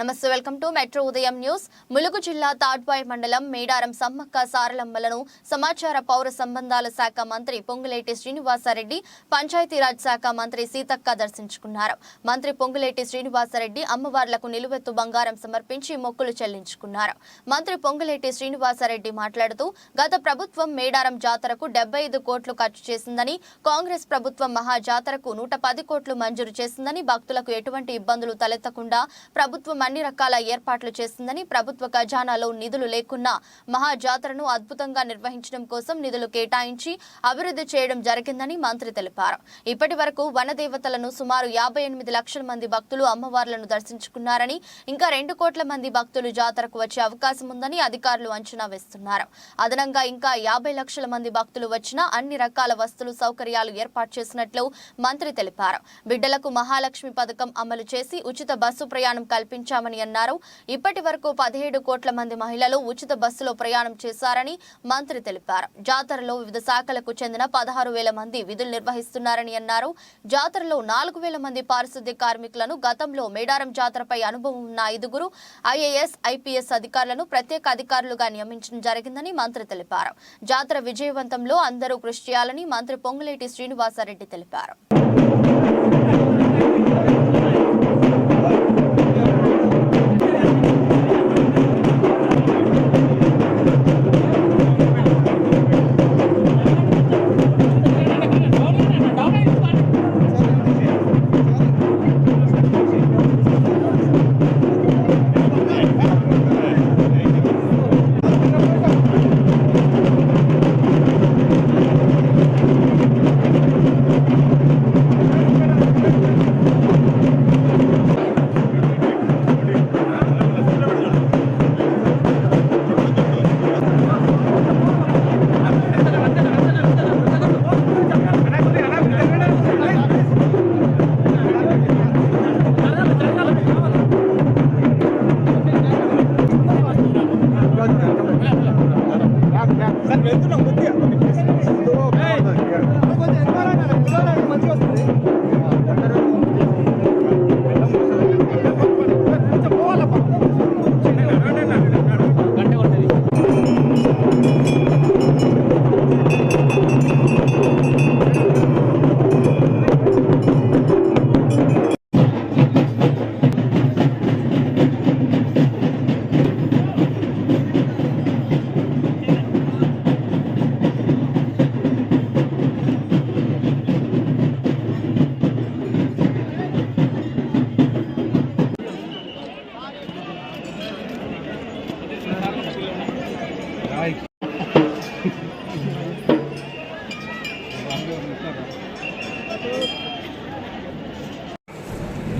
నమస్తే, welcome to metro ఉదయం news. Mulugu జిల్లా తాడ్వాయి మండలం మేడారం సమ్మక్క సారలమ్మలను సమాచార పౌర సంబంధాల శాఖ మంత్రి పొంగులేటి శ్రీనివాసరెడ్డి, పంచాయతీరాజ్ శాఖ మంత్రి సీతక్క దర్శించుకున్నారు. మంత్రి పొంగులేటి శ్రీనివాసరెడ్డి అమ్మవార్లకు నిలువెత్తు బంగారం సమర్పించి మొక్కులు చెల్లించుకున్నారు. మంత్రి పొంగులేటి శ్రీనివాసరెడ్డి మాట్లాడుతూ, గత ప్రభుత్వం మేడారం జాతరకు 75 కోట్లు ఖర్చు చేసిందని, కాంగ్రెస్ ప్రభుత్వం మహా జాతరకు 110 కోట్లు మంజూరు చేసిందని, భక్తులకు ఎటువంటి ఇబ్బందులు తలెత్తకుండా ప్రభుత్వం అన్ని రకాల ఏర్పాట్లు చేసిందని, ప్రభుత్వ ఖజానాలో నిధులు లేకున్నా మహా జాతరను అద్భుతంగా నిర్వహించడం కోసం నిధులు కేటాయించి అభివృద్ధి చేయడం జరిగిందని మంత్రి తెలిపారు. ఇప్పటి వరకు వనదేవతలను సుమారు 58 లక్షల మంది భక్తులు అమ్మవార్లను దర్శించుకున్నారని, ఇంకా 2 కోట్ల మంది భక్తులు జాతరకు వచ్చే అవకాశం ఉందని అధికారులు అంచనా వేస్తున్నారు. అదనంగా ఇంకా 50 లక్షల మంది భక్తులు వచ్చినా అన్ని రకాల వస్తువులు సౌకర్యాలు ఏర్పాటు చేసినట్లు మంత్రి తెలిపారు. బిడ్డలకు మహాలక్ష్మి పథకం అమలు చేసి ఉచిత బస్సు ప్రయాణం కల్పించామని అన్నారు. ఇప్పటి వరకు 17 కోట్ల మంది మహిళలు ఉచిత బస్సులో ప్రయాణం చేశారని మంత్రి తెలిపారు. జాతరలో వివిధ శాఖలకు చెందిన 16,000 మంది విధులు నిర్వహిస్తున్నారని అన్నారు. జాతరలో 4,000 మంది పారిశుద్ధ్య కార్మికులను, గతంలో మేడారం జాతరపై అనుభవం ఉన్న 5 IAS, IPS అధికారులను ప్రత్యేక అధికారులుగా నియమించడం జరిగిందని మంత్రి తెలిపారు. జాతర విజయవంతంలో అందరూ కృషి చేయాలని మంత్రి పొంగులేటి శ్రీనివాసరెడ్డి తెలిపారు.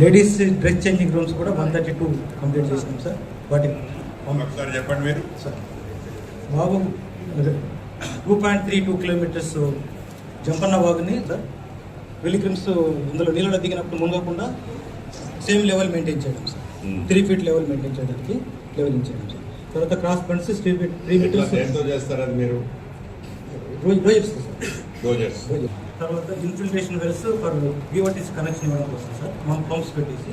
లేడీస్ డ్రెస్ చేంజింగ్ రూమ్స్ కూడా 132 కంప్లీట్ చేసినాం సార్. వాటి ఒకసారి చెప్పండి మీరు సార్. బాబు 2.32 కిలోమీటర్స్ జంపన్న వాగుని సార్ వెలిక్రిమ్స్ ఇందులో నీళ్ళలో దిగినప్పుడు మునగకుండా సేమ్ లెవెల్ మెయింటైన్ చేయడం సార్. 3 ఫీట్ లెవెల్ మెయింటైన్ చేయడానికి లెవెలింగ్ చేయడం సార్. తర్వాత క్రాస్ బండ్స్ 3 మీటర్స్ ఎంతో చేస్తారు. అది మీరు రోజర్స్ సార్. రోజర్స్ తర్వాత infiltration wells for VOTC connection ఇవ్వడం కోసం సార్ మనం పంప్స్ పెట్టేసి